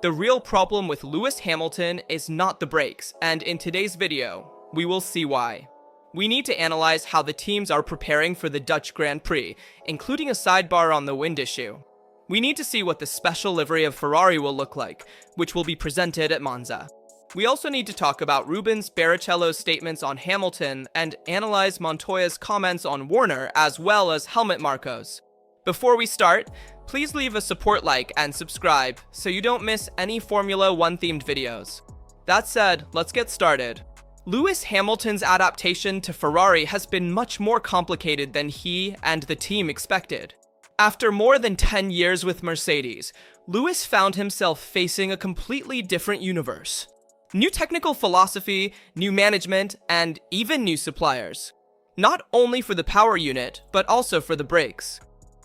The real problem with Lewis Hamilton is not the brakes, and in today's video, we will see why. We need to analyze how the teams are preparing for the Dutch Grand Prix, including a sidebar on the wind issue. We need to see what the special livery of Ferrari will look like, which will be presented at Monza. We also need to talk about Rubens Barrichello's statements on Hamilton and analyze Montoya's comments on Warner as well as helmet Marcos. Before we start, please leave a support like and subscribe so you don't miss any Formula 1 themed videos. That said, let's get started. Lewis Hamilton's adaptation to Ferrari has been much more complicated than he and the team expected. After more than 10 years with Mercedes, Lewis found himself facing a completely different universe. New technical philosophy, new management, and even new suppliers. Not only for the power unit, but also for the brakes.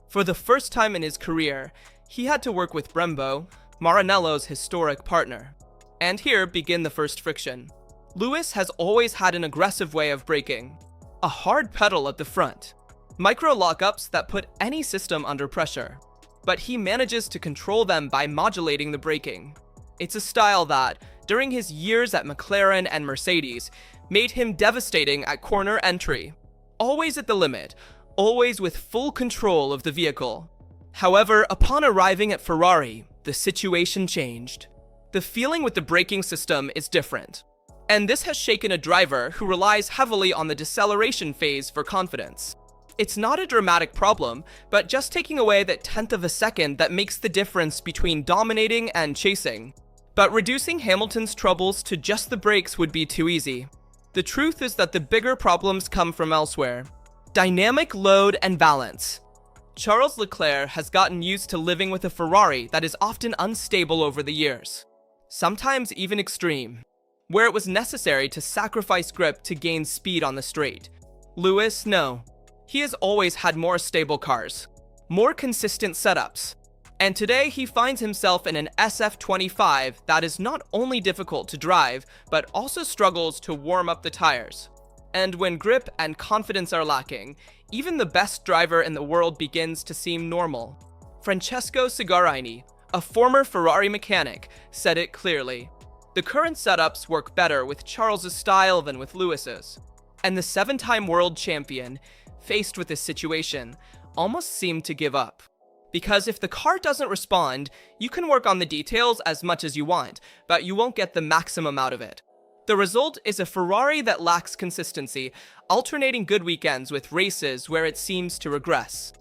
For the first time in his career, he had to work with Brembo, Maranello's historic partner. And here begin the first friction. Lewis has always had an aggressive way of braking. A hard pedal at the front. Micro lockups that put any system under pressure. But he manages to control them by modulating the braking. It's a style that, during his years at McLaren and Mercedes, made him devastating at corner entry. Always at the limit, always with full control of the vehicle. However, upon arriving at Ferrari, the situation changed. The feeling with the braking system is different. And this has shaken a driver who relies heavily on the deceleration phase for confidence. It's not a dramatic problem, but just taking away that tenth of a second that makes the difference between dominating and chasing. But reducing Hamilton's troubles to just the brakes would be too easy. The truth is that the bigger problems come from elsewhere. Dynamic load and balance. Charles Leclerc has gotten used to living with a Ferrari that is often unstable over the years. Sometimes even extreme. Where it was necessary to sacrifice grip to gain speed on the straight. Lewis, no. He has always had more stable cars. More consistent setups. And today he finds himself in an SF25 that is not only difficult to drive, but also struggles to warm up the tires. And when grip and confidence are lacking, even the best driver in the world begins to seem normal. Francesco Cigarini, a former Ferrari mechanic, said it clearly. The current setups work better with Charles's style than with Lewis's. And the 7-time world champion, faced with this situation, almost seemed to give up. Because if the car doesn't respond, you can work on the details as much as you want, but you won't get the maximum out of it. The result is a Ferrari that lacks consistency, alternating good weekends with races where it seems to regress.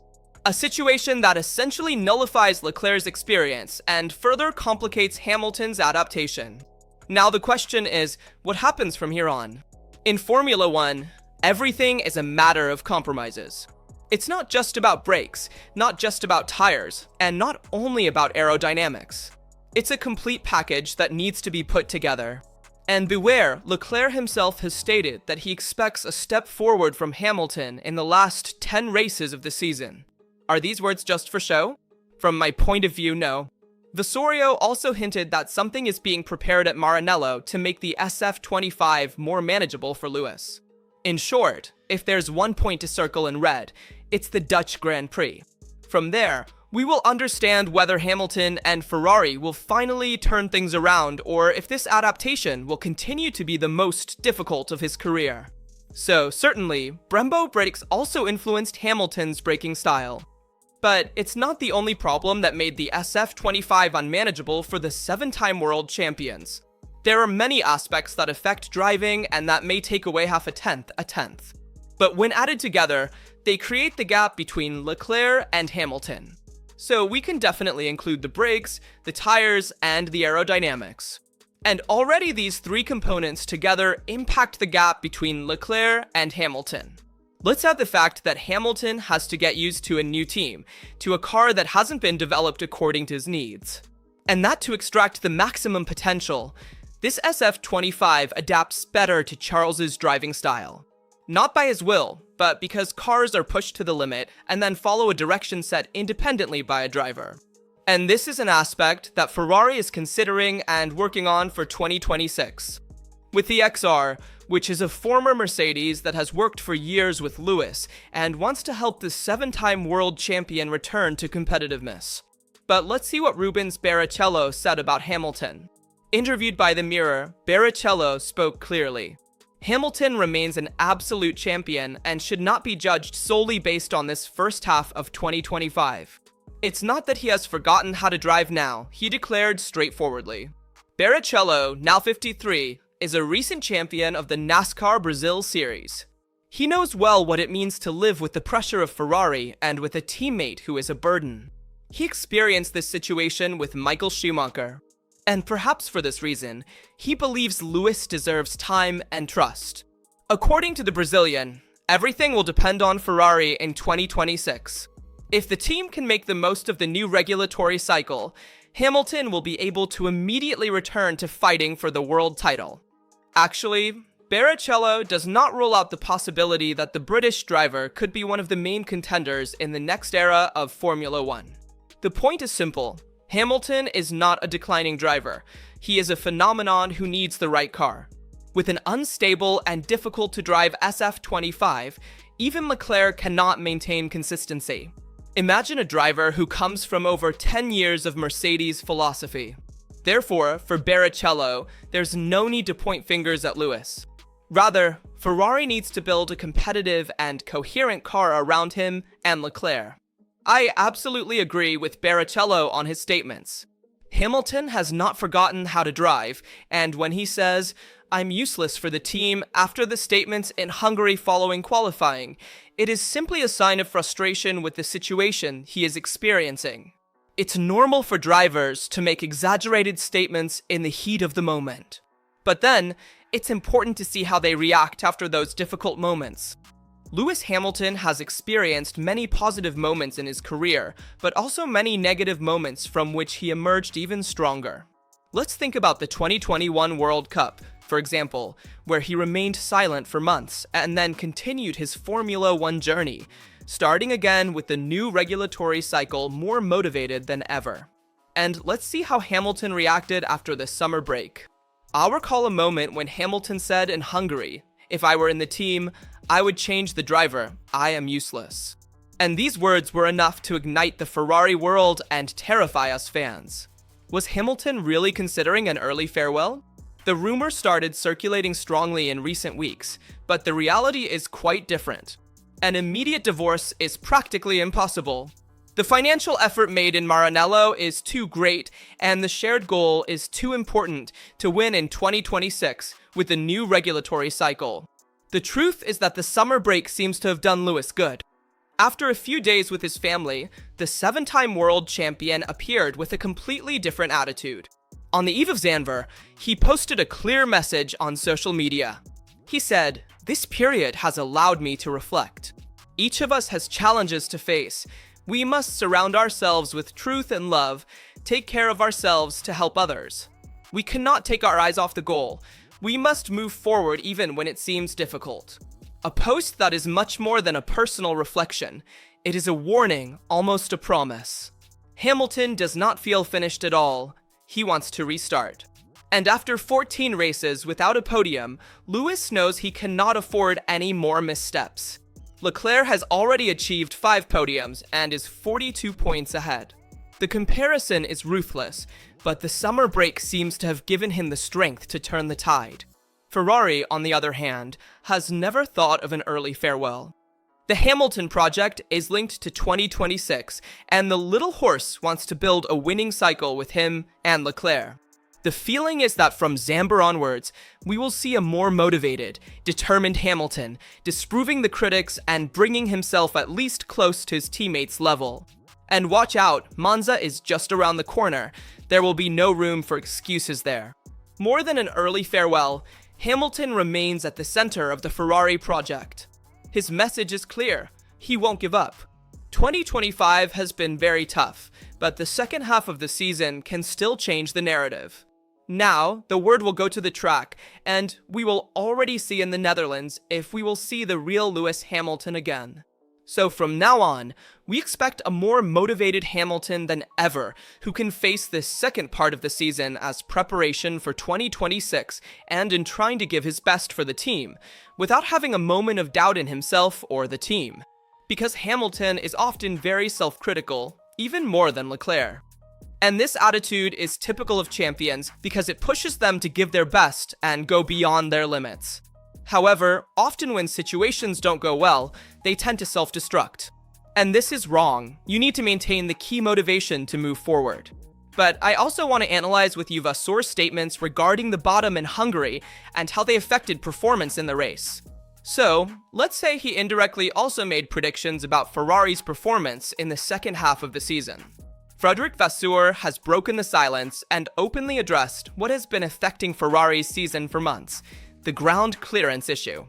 A situation that essentially nullifies Leclerc's experience and further complicates Hamilton's adaptation. Now the question is, what happens from here on? In Formula 1, everything is a matter of compromises. It's not just about brakes, not just about tires, and not only about aerodynamics. It's a complete package that needs to be put together. And beware, Leclerc himself has stated that he expects a step forward from Hamilton in the last 10 races of the season. Are these words just for show? From my point of view, no. Visorio also hinted that something is being prepared at Maranello to make the SF25 more manageable for Lewis. In short, if there's one point to circle in red, it's the Dutch Grand Prix. From there, we will understand whether Hamilton and Ferrari will finally turn things around or if this adaptation will continue to be the most difficult of his career. So certainly, Brembo brakes also influenced Hamilton's braking style. But it's not the only problem that made the SF25 unmanageable for the 7-time world champions. There are many aspects that affect driving and that may take away half a tenth. But when added together, they create the gap between Leclerc and Hamilton. So we can definitely include the brakes, the tires, and the aerodynamics. And already these three components together impact the gap between Leclerc and Hamilton. Let's add the fact that Hamilton has to get used to a new team, to a car that hasn't been developed according to his needs. And that to extract the maximum potential, this SF25 adapts better to Charles's driving style. Not by his will, but because cars are pushed to the limit and then follow a direction set independently by a driver. And this is an aspect that Ferrari is considering and working on for 2026. With the XR, which is a former Mercedes that has worked for years with Lewis and wants to help the 7-time world champion return to competitiveness. But let's see what Rubens Barrichello said about Hamilton. Interviewed by The Mirror, Barrichello spoke clearly. Hamilton remains an absolute champion and should not be judged solely based on this first half of 2025. It's not that he has forgotten how to drive now, he declared straightforwardly. Barrichello, now 53, is a recent champion of the NASCAR Brazil Series. He knows well what it means to live with the pressure of Ferrari and with a teammate who is a burden. He experienced this situation with Michael Schumacher. And perhaps for this reason, he believes Lewis deserves time and trust. According to the Brazilian, everything will depend on Ferrari in 2026. If the team can make the most of the new regulatory cycle, Hamilton will be able to immediately return to fighting for the world title. Actually, Barrichello does not rule out the possibility that the British driver could be one of the main contenders in the next era of Formula One. The point is simple. Hamilton is not a declining driver. He is a phenomenon who needs the right car. With an unstable and difficult to drive SF25, even Leclerc cannot maintain consistency. Imagine a driver who comes from over 10 years of Mercedes philosophy. Therefore, for Barrichello, there's no need to point fingers at Lewis. Rather, Ferrari needs to build a competitive and coherent car around him and Leclerc. I absolutely agree with Barrichello on his statements. Hamilton has not forgotten how to drive, and when he says, "I'm useless for the team" after the statements in Hungary following qualifying, it is simply a sign of frustration with the situation he is experiencing. It's normal for drivers to make exaggerated statements in the heat of the moment. But then, it's important to see how they react after those difficult moments. Lewis Hamilton has experienced many positive moments in his career, but also many negative moments from which he emerged even stronger. Let's think about the 2021 World Cup, for example, where he remained silent for months and then continued his Formula One journey, starting again with the new regulatory cycle more motivated than ever. And let's see how Hamilton reacted after the summer break. I'll recall a moment when Hamilton said in Hungary, "If I were in the team, I would change the driver. I am useless." And these words were enough to ignite the Ferrari world and terrify us fans. Was Hamilton really considering an early farewell? The rumor started circulating strongly in recent weeks, but the reality is quite different. An immediate divorce is practically impossible. The financial effort made in Maranello is too great, and the shared goal is too important to win in 2026 with the new regulatory cycle. The truth is that the summer break seems to have done Lewis good. After a few days with his family, the 7-time world champion appeared with a completely different attitude. On the eve of Zanver, he posted a clear message on social media. He said, "This period has allowed me to reflect. Each of us has challenges to face. We must surround ourselves with truth and love, take care of ourselves to help others. We cannot take our eyes off the goal. We must move forward even when it seems difficult." A post that is much more than a personal reflection. It is a warning, almost a promise. Hamilton does not feel finished at all. He wants to restart. And after 14 races without a podium, Lewis knows he cannot afford any more missteps. Leclerc has already achieved 5 podiums and is 42 points ahead. The comparison is ruthless, but the summer break seems to have given him the strength to turn the tide. Ferrari, on the other hand, has never thought of an early farewell. The Hamilton project is linked to 2026, and the little horse wants to build a winning cycle with him and Leclerc. The feeling is that from Zanver onwards, we will see a more motivated, determined Hamilton, disproving the critics and bringing himself at least close to his teammates' level. And watch out, Monza is just around the corner. There will be no room for excuses there. More than an early farewell, Hamilton remains at the center of the Ferrari project. His message is clear. He won't give up. 2025 has been very tough, but the second half of the season can still change the narrative. Now, the word will go to the track, and we will already see in the Netherlands if we will see the real Lewis Hamilton again. So from now on, we expect a more motivated Hamilton than ever, who can face this second part of the season as preparation for 2026 and in trying to give his best for the team, without having a moment of doubt in himself or the team. Because Hamilton is often very self-critical, even more than Leclerc. And this attitude is typical of champions because it pushes them to give their best and go beyond their limits. However, often when situations don't go well, they tend to self-destruct. And this is wrong. You need to maintain the key motivation to move forward. But I also want to analyze with you Vasseur's statements regarding the bottom in Hungary and how they affected performance in the race. So, let's say he indirectly also made predictions about Ferrari's performance in the second half of the season. Frédéric Vasseur has broken the silence and openly addressed what has been affecting Ferrari's season for months: the ground clearance issue.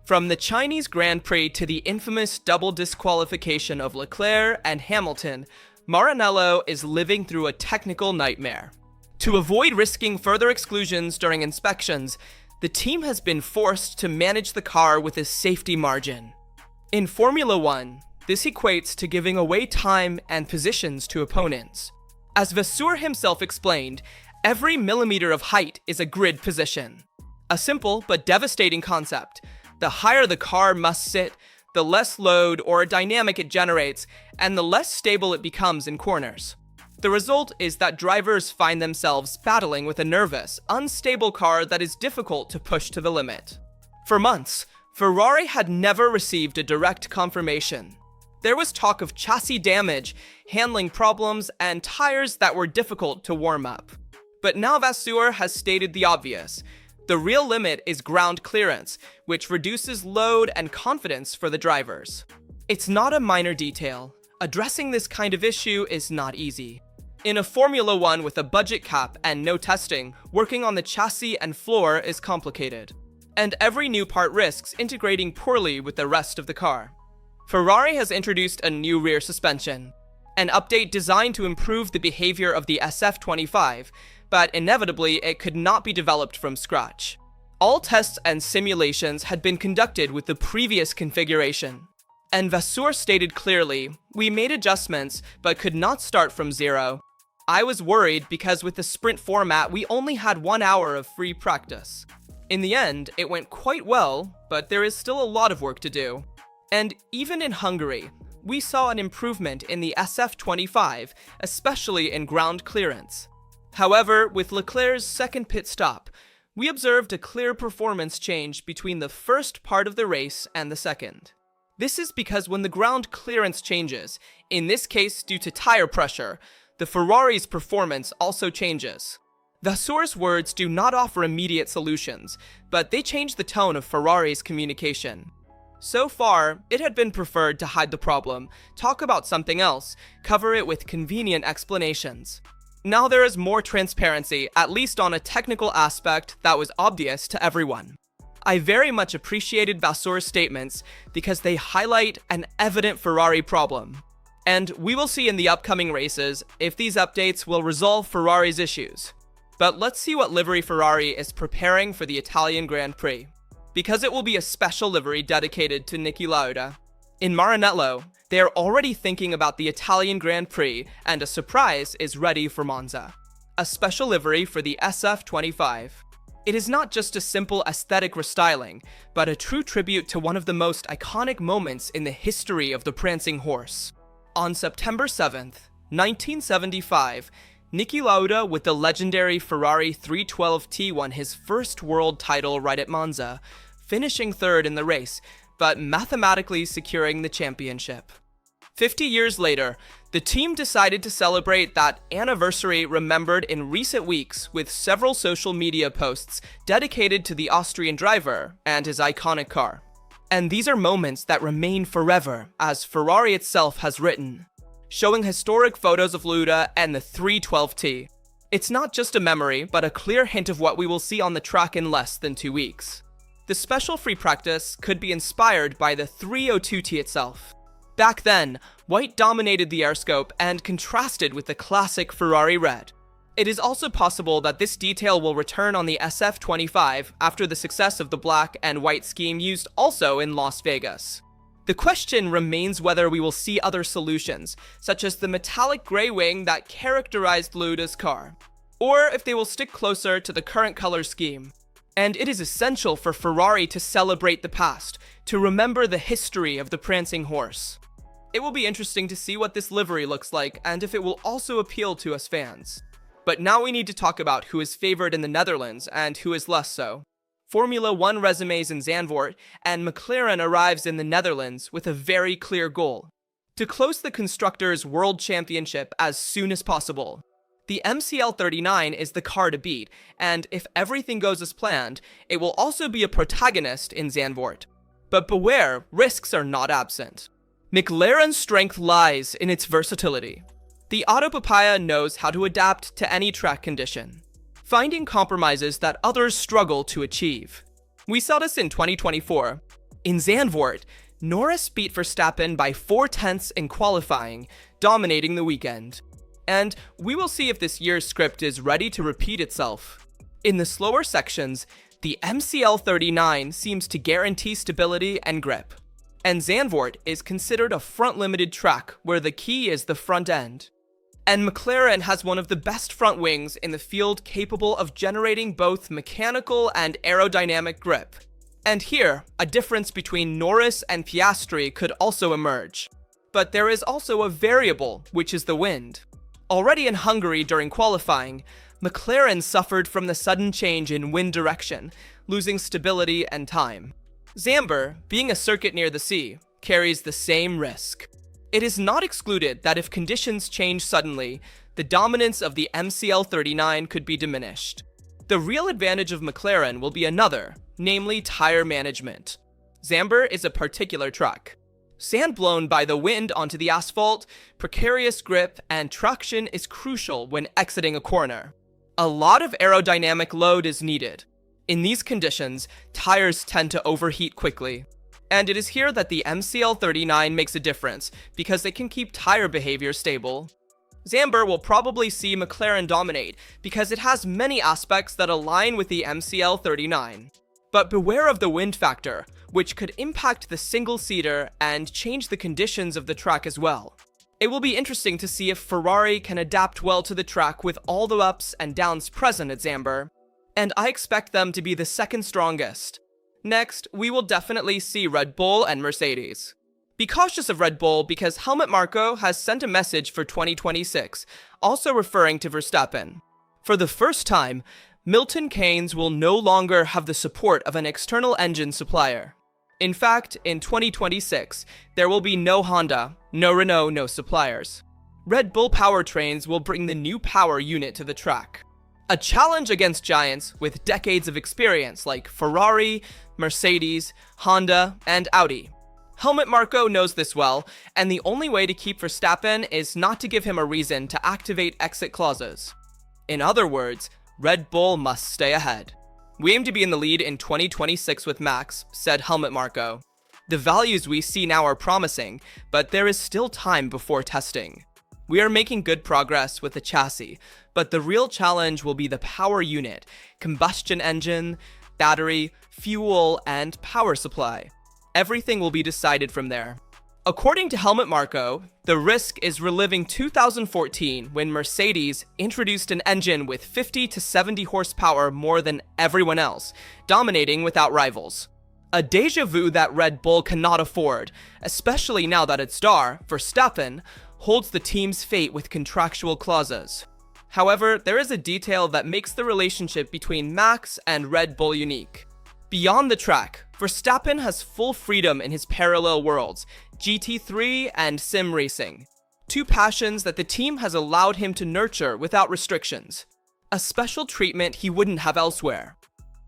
From the Chinese Grand Prix to the infamous double disqualification of Leclerc and Hamilton, Maranello is living through a technical nightmare. To avoid risking further exclusions during inspections, the team has been forced to manage the car with a safety margin. In Formula One, this equates to giving away time and positions to opponents. As Vasseur himself explained, every millimeter of height is a grid position. A simple but devastating concept. The higher the car must sit, the less load or dynamic it generates, and the less stable it becomes in corners. The result is that drivers find themselves battling with a nervous, unstable car that is difficult to push to the limit. For months, Ferrari had never received a direct confirmation. There was talk of chassis damage, handling problems, and tires that were difficult to warm up. But now Vasseur has stated the obvious. The real limit is ground clearance, which reduces load and confidence for the drivers. It's not a minor detail. Addressing this kind of issue is not easy. In a Formula One with a budget cap and no testing, working on the chassis and floor is complicated. And every new part risks integrating poorly with the rest of the car. Ferrari has introduced a new rear suspension, an update designed to improve the behavior of the SF25, but inevitably it could not be developed from scratch. All tests and simulations had been conducted with the previous configuration. And Vasseur stated clearly, "We made adjustments, but could not start from zero. I was worried because with the sprint format, we only had 1 hour of free practice." In the end, it went quite well, but there is still a lot of work to do. And even in Hungary, we saw an improvement in the SF25, especially in ground clearance. However, with Leclerc's second pit stop, we observed a clear performance change between the first part of the race and the second. This is because when the ground clearance changes, in this case due to tire pressure, the Ferrari's performance also changes. Vasseur's words do not offer immediate solutions, but they change the tone of Ferrari's communication. So far, it had been preferred to hide the problem, talk about something else, cover it with convenient explanations. Now there is more transparency, at least on a technical aspect that was obvious to everyone. I very much appreciated Vasseur's statements because they highlight an evident Ferrari problem. And we will see in the upcoming races if these updates will resolve Ferrari's issues. But let's see what livery Ferrari is preparing for the Italian Grand Prix, because it will be a special livery dedicated to Niki Lauda. In Maranello, they are already thinking about the Italian Grand Prix, and a surprise is ready for Monza. A special livery for the SF25. It is not just a simple aesthetic restyling, but a true tribute to one of the most iconic moments in the history of the prancing horse. On September 7th, 1975, Niki Lauda with the legendary Ferrari 312T won his first world title right at Monza, finishing third in the race, but mathematically securing the championship. 50 years later, the team decided to celebrate that anniversary remembered in recent weeks with several social media posts dedicated to the Austrian driver and his iconic car. And these are moments that remain forever, as Ferrari itself has written, showing historic photos of Lauda and the 312T. It's not just a memory, but a clear hint of what we will see on the track in less than 2 weeks. The special free practice could be inspired by the 302T itself. Back then, white dominated the airscope and contrasted with the classic Ferrari red. It is also possible that this detail will return on the SF25 after the success of the black and white scheme used also in Las Vegas. The question remains whether we will see other solutions, such as the metallic gray wing that characterized Lauda's car, or if they will stick closer to the current color scheme. And it is essential for Ferrari to celebrate the past, to remember the history of the prancing horse. It will be interesting to see what this livery looks like and if it will also appeal to us fans. But now we need to talk about who is favored in the Netherlands and who is less so. Formula 1 resumes in Zandvoort, and McLaren arrives in the Netherlands with a very clear goal: to close the Constructors' World Championship as soon as possible. The MCL39 is the car to beat, and if everything goes as planned, it will also be a protagonist in Zandvoort. But beware, risks are not absent. McLaren's strength lies in its versatility. The Autopapaya knows how to adapt to any track condition, finding compromises that others struggle to achieve. We saw this in 2024. In Zandvoort, Norris beat Verstappen by 4/10 in qualifying, dominating the weekend. And we will see if this year's script is ready to repeat itself. In the slower sections, the MCL39 seems to guarantee stability and grip. And Zandvoort is considered a front-limited track where the key is the front end. And McLaren has one of the best front wings in the field, capable of generating both mechanical and aerodynamic grip. And here, a difference between Norris and Piastri could also emerge. But there is also a variable, which is the wind. Already in Hungary during qualifying, McLaren suffered from the sudden change in wind direction, losing stability and time. Zandvoort, being a circuit near the sea, carries the same risk. It is not excluded that if conditions change suddenly, the dominance of the MCL39 could be diminished. The real advantage of McLaren will be another, namely tire management. Zandvoort is a particular track. Sand blown by the wind onto the asphalt, precarious grip, and traction is crucial when exiting a corner. A lot of aerodynamic load is needed. In these conditions, tires tend to overheat quickly. And it is here that the MCL39 makes a difference, because it can keep tire behavior stable. Zandvoort will probably see McLaren dominate, because it has many aspects that align with the MCL39. But beware of the wind factor, which could impact the single-seater and change the conditions of the track as well. It will be interesting to see if Ferrari can adapt well to the track with all the ups and downs present at Zandvoort, and I expect them to be the second strongest. Next, we will definitely see Red Bull and Mercedes. Be cautious of Red Bull because Helmut Marko has sent a message for 2026, also referring to Verstappen. For the first time, Milton Keynes will no longer have the support of an external engine supplier. In fact, in 2026, there will be no Honda, no Renault, no suppliers. Red Bull powertrains will bring the new power unit to the track. A challenge against giants with decades of experience like Ferrari, Mercedes, Honda, and Audi. Helmut Marko knows this well, and the only way to keep Verstappen is not to give him a reason to activate exit clauses. In other words, Red Bull must stay ahead. We aim to be in the lead in 2026 with Max, said Helmut Marko. The values we see now are promising, but there is still time before testing. We are making good progress with the chassis, but the real challenge will be the power unit, combustion engine, battery, fuel, and power supply. Everything will be decided from there. According to Helmut Marko, the risk is reliving 2014 when Mercedes introduced an engine with 50 to 70 horsepower more than everyone else, dominating without rivals. A deja vu that Red Bull cannot afford, especially now that its star, Verstappen, holds the team's fate with contractual clauses. However, there is a detail that makes the relationship between Max and Red Bull unique. Beyond the track, Verstappen has full freedom in his parallel worlds, GT3 and sim racing. Two passions that the team has allowed him to nurture without restrictions. A special treatment he wouldn't have elsewhere.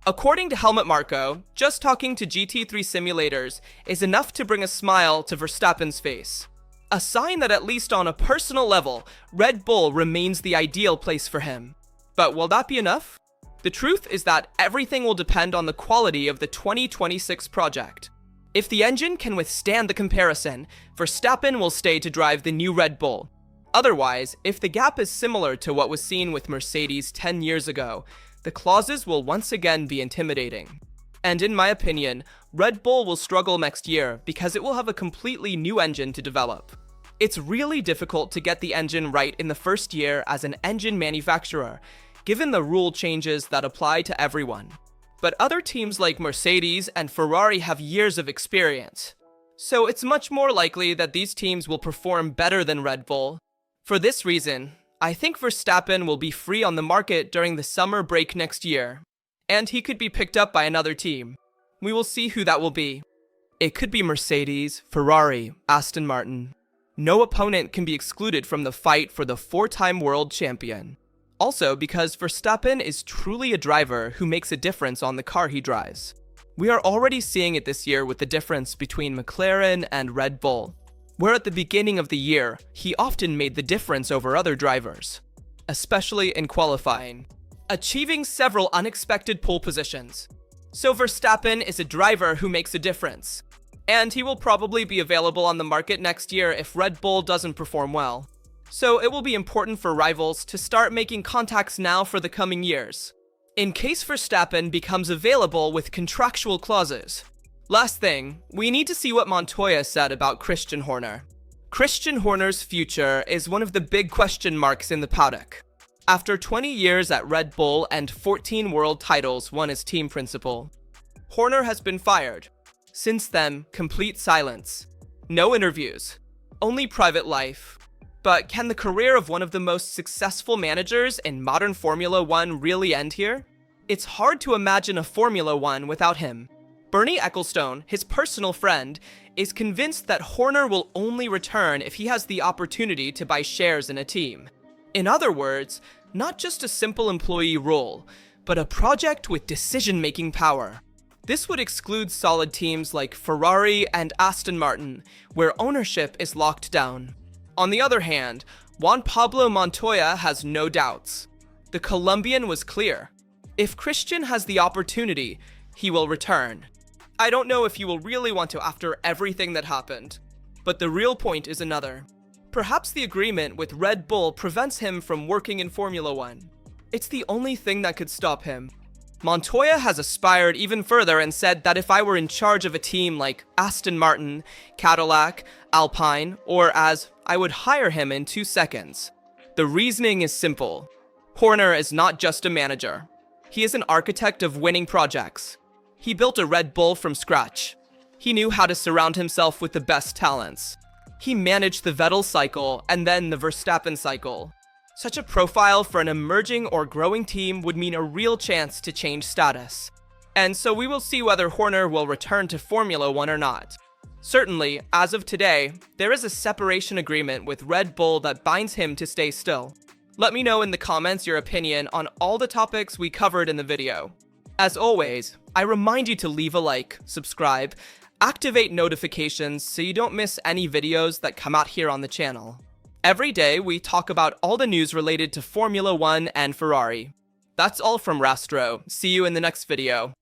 According to Helmut Marko, just talking to GT3 simulators is enough to bring a smile to Verstappen's face. A sign that at least on a personal level, Red Bull remains the ideal place for him. But will that be enough? The truth is that everything will depend on the quality of the 2026 project. If the engine can withstand the comparison, Verstappen will stay to drive the new Red Bull. Otherwise, if the gap is similar to what was seen with Mercedes 10 years ago, the clauses will once again be intimidating. And in my opinion, Red Bull will struggle next year because it will have a completely new engine to develop. It's really difficult to get the engine right in the first year as an engine manufacturer, given the rule changes that apply to everyone. But other teams like Mercedes and Ferrari have years of experience. So it's much more likely that these teams will perform better than Red Bull. For this reason, I think Verstappen will be free on the market during the summer break next year, and he could be picked up by another team. We will see who that will be. It could be Mercedes, Ferrari, Aston Martin. No opponent can be excluded from the fight for the 4-time world champion. Also, because Verstappen is truly a driver who makes a difference on the car he drives. We are already seeing it this year with the difference between McLaren and Red Bull, where at the beginning of the year, he often made the difference over other drivers, especially in qualifying, achieving several unexpected pole positions. So Verstappen is a driver who makes a difference, and he will probably be available on the market next year if Red Bull doesn't perform well. So it will be important for rivals to start making contacts now for the coming years, in case Verstappen becomes available with contractual clauses. Last thing, we need to see what Montoya said about Christian Horner. Christian Horner's future is one of the big question marks in the paddock. After 20 years at Red Bull and 14 world titles won as team principal, Horner has been fired. Since then, complete silence. No interviews. Only private life. But can the career of one of the most successful managers in modern Formula One really end here? It's hard to imagine a Formula One without him. Bernie Ecclestone, his personal friend, is convinced that Horner will only return if he has the opportunity to buy shares in a team. In other words, not just a simple employee role, but a project with decision-making power. This would exclude solid teams like Ferrari and Aston Martin, where ownership is locked down. On the other hand, Juan Pablo Montoya has no doubts. The Colombian was clear. If Christian has the opportunity, he will return. I don't know if he will really want to after everything that happened, but the real point is another. Perhaps the agreement with Red Bull prevents him from working in Formula One. It's the only thing that could stop him. Montoya has aspired even further and said that if I were in charge of a team like Aston Martin, Cadillac, Alpine, or as I would hire him in 2 seconds. The reasoning is simple. Horner is not just a manager. He is an architect of winning projects. He built a Red Bull from scratch. He knew how to surround himself with the best talents. He managed the Vettel cycle and then the Verstappen cycle. Such a profile for an emerging or growing team would mean a real chance to change status. And so we will see whether Horner will return to Formula One or not. Certainly, as of today, there is a separation agreement with Red Bull that binds him to stay still. Let me know in the comments your opinion on all the topics we covered in the video. As always, I remind you to leave a like, subscribe, activate notifications so you don't miss any videos that come out here on the channel. Every day, we talk about all the news related to Formula One and Ferrari. That's all from Rastro. See you in the next video.